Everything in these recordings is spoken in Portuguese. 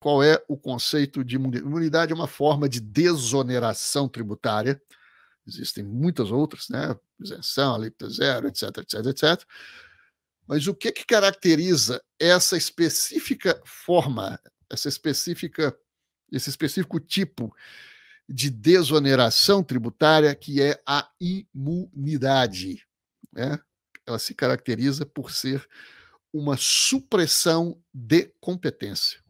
qual é o conceito de imunidade. Imunidade é uma forma de desoneração tributária. Existem muitas outras, né? Isenção, alíquota zero, etc, etc, etc. Mas o que caracteriza essa específica forma, esse específico tipo de desoneração tributária, que é a imunidade, né? Ela se caracteriza por ser uma supressão de competência.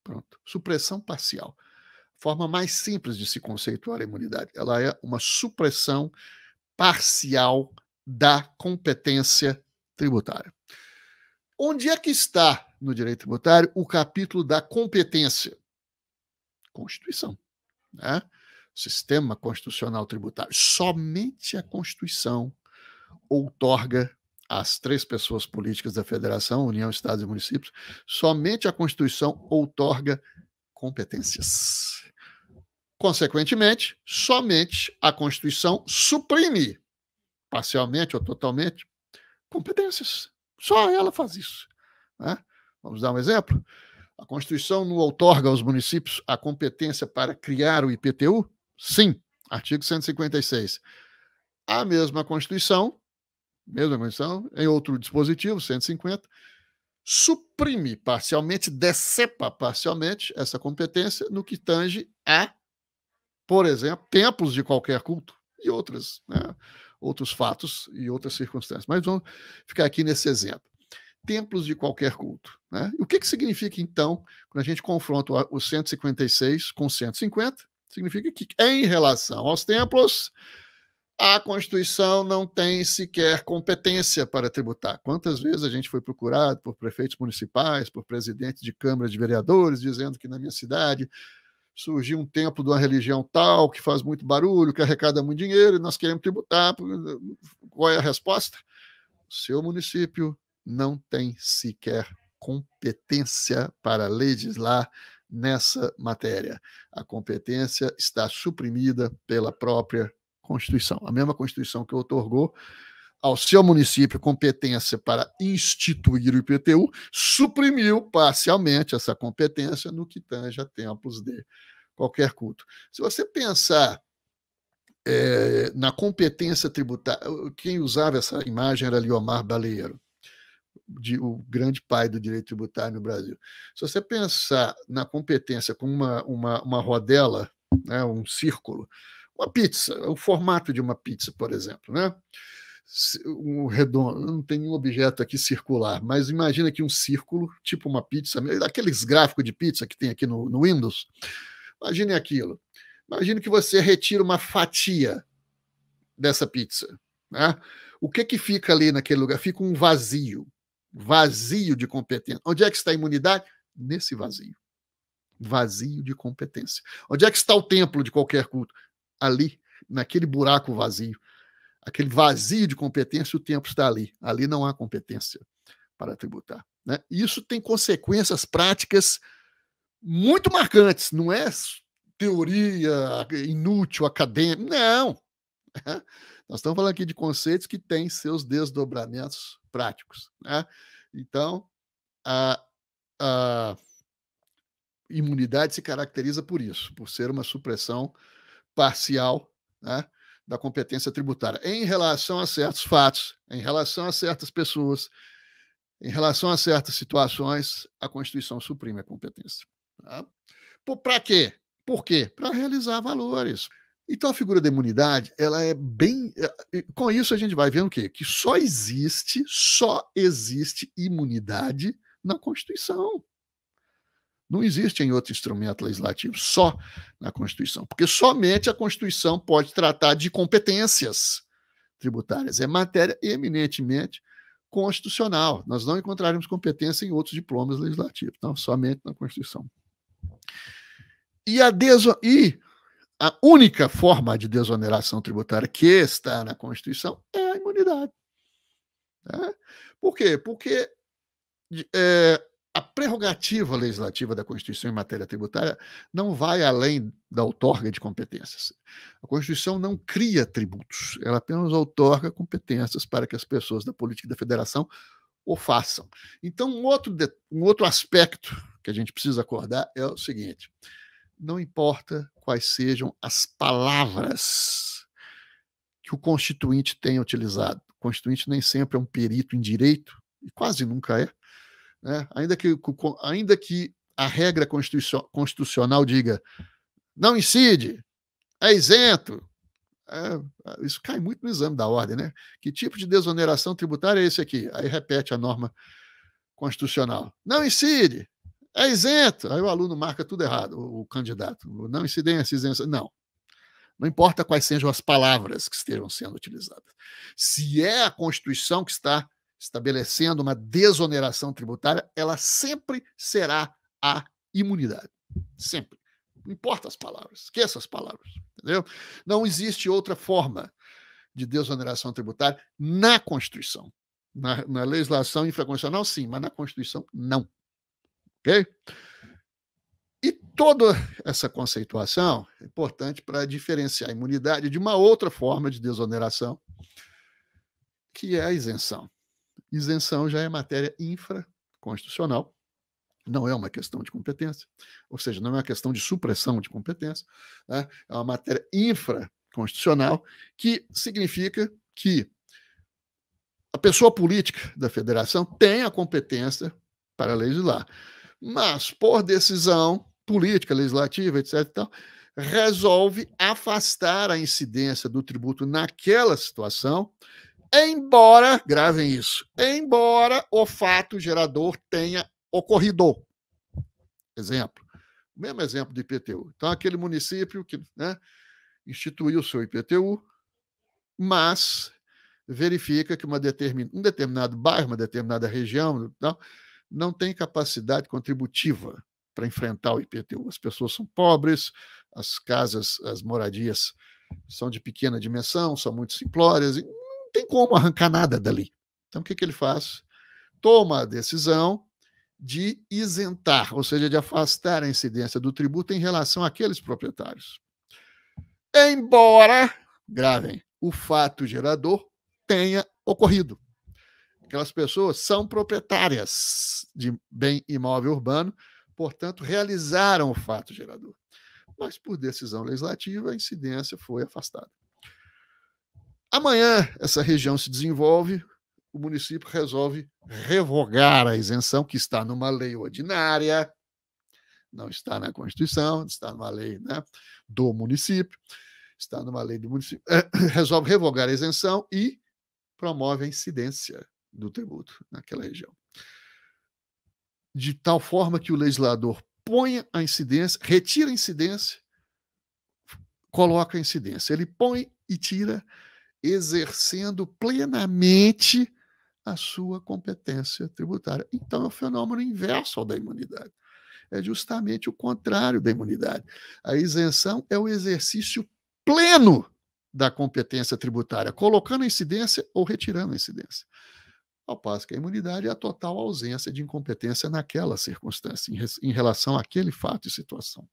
Pronto. Supressão parcial. Forma mais simples de se conceituar a imunidade. Ela é uma supressão parcial da competência tributária. Onde é que está no direito tributário o capítulo da competência? Constituição, né? Sistema constitucional tributário. Somente a Constituição outorga às 3 pessoas políticas da Federação, União, Estados e Municípios, somente a Constituição outorga competências. Consequentemente, somente a Constituição suprime, parcialmente ou totalmente, competências. Só ela faz isso, né? Vamos dar um exemplo? A Constituição não outorga aos municípios a competência para criar o IPTU? Sim, artigo 156. A mesma Constituição, em outro dispositivo, 150, suprime parcialmente, decepa parcialmente essa competência no que tange a, por exemplo, templos de qualquer culto e outros fatos e outras circunstâncias. Mas vamos ficar aqui nesse exemplo. Templos de qualquer culto, né? O que significa, então, quando a gente confronta o 156 com 150? Significa que, em relação aos templos, a Constituição não tem sequer competência para tributar. Quantas vezes a gente foi procurado por prefeitos municipais, por presidentes de câmara de vereadores, dizendo que na minha cidade surgiu um templo de uma religião tal, que faz muito barulho, que arrecada muito dinheiro, e nós queremos tributar. Qual é a resposta? O seu município não tem sequer competência para legislar nessa matéria. A competência está suprimida pela própria Constituição. A mesma Constituição que outorgou ao seu município competência para instituir o IPTU, suprimiu parcialmente essa competência no que tange a templos de qualquer culto. Se você pensar na competência tributária, quem usava essa imagem era Liomar Baleiro, o grande pai do direito tributário no Brasil. Se você pensar na competência com uma rodela, né, um círculo, uma pizza, o formato de uma pizza, por exemplo, né? Um redondo, não tem nenhum objeto aqui circular, mas imagina aqui um círculo, tipo uma pizza, aqueles gráficos de pizza que tem aqui no Windows. Imagine aquilo. Imagine que você retira uma fatia dessa pizza, né? O que fica ali naquele lugar? Fica um vazio de competência. Onde é que está a imunidade? Nesse vazio de competência. Onde é que está o templo de qualquer culto? Ali, naquele buraco vazio. Aquele vazio de competência, o templo está ali. Ali não há competência para tributar, né? Isso tem consequências práticas muito marcantes. Não é teoria inútil, acadêmica. Não. Nós estamos falando aqui de conceitos que têm seus desdobramentos práticos, né? Então, a imunidade se caracteriza por isso, por ser uma supressão parcial, né, da competência tributária em relação a certos fatos, em relação a certas pessoas, em relação a certas situações. A Constituição suprime a competência. Tá? Para quê? Por quê? Para realizar valores. Então, a figura da imunidade, ela é bem... Com isso, a gente vai ver o quê? Que só existe imunidade na Constituição. Não existe em outro instrumento legislativo, só na Constituição. Porque somente a Constituição pode tratar de competências tributárias. É matéria eminentemente constitucional. Nós não encontraremos competência em outros diplomas legislativos. Então, somente na Constituição. E a única forma de desoneração tributária que está na Constituição é a imunidade. Né? Por quê? Porque a prerrogativa legislativa da Constituição em matéria tributária não vai além da outorga de competências. A Constituição não cria tributos, ela apenas outorga competências para que as pessoas da política da federação o façam. Então, um outro aspecto que a gente precisa acordar é o seguinte: não importa quais sejam as palavras que o constituinte tenha utilizado. O constituinte nem sempre é um perito em direito, e quase nunca é, né? Ainda que a regra constitucional diga não incide, é isento, isso cai muito no exame da ordem, né? Que tipo de desoneração tributária é esse aqui? Aí repete a norma constitucional. Não incide, é isento. Aí o aluno marca tudo errado, o candidato. Não incidência, isenção. Não. Não importa quais sejam as palavras que estejam sendo utilizadas. Se é a Constituição que está estabelecendo uma desoneração tributária, ela sempre será a imunidade. Sempre. Não importa as palavras. Esqueça as palavras. Entendeu? Não existe outra forma de desoneração tributária na Constituição. Na legislação infraconstitucional, sim, mas na Constituição, não. Ok? E toda essa conceituação é importante para diferenciar a imunidade de uma outra forma de desoneração, que é a isenção. Isenção já é matéria infraconstitucional, não é uma questão de competência, ou seja, não é uma questão de supressão de competência, né? É uma matéria infraconstitucional, que significa que a pessoa política da federação tem a competência para legislar, mas por decisão política, legislativa, etc., tal, resolve afastar a incidência do tributo naquela situação, embora, gravem isso, embora o fato gerador tenha ocorrido. Exemplo, o mesmo exemplo do IPTU. Então, aquele município que, né, instituiu o seu IPTU, mas verifica que um determinado bairro, uma determinada região, não tem capacidade contributiva para enfrentar o IPTU. As pessoas são pobres, as casas, as moradias são de pequena dimensão, são muito simplórias, e não tem como arrancar nada dali. Então, o que ele faz? Toma a decisão de isentar, ou seja, de afastar a incidência do tributo em relação àqueles proprietários. Embora, gravem, o fato gerador tenha ocorrido. Aquelas pessoas são proprietárias de bem imóvel urbano, portanto, realizaram o fato gerador. Mas, por decisão legislativa, a incidência foi afastada. Amanhã, essa região se desenvolve, o município resolve revogar a isenção, que está numa lei ordinária, não está na Constituição, está numa lei, né, do município, está numa lei do município, resolve revogar a isenção e promove a incidência do tributo naquela região. De tal forma que o legislador põe a incidência, retira a incidência, coloca a incidência. Ele põe e tira, exercendo plenamente a sua competência tributária. Então, é o fenômeno inverso ao da imunidade. É justamente o contrário da imunidade. A isenção é o exercício pleno da competência tributária, colocando a incidência ou retirando a incidência. Ao passo que a imunidade é a total ausência de incompetência naquela circunstância, em relação àquele fato e situação.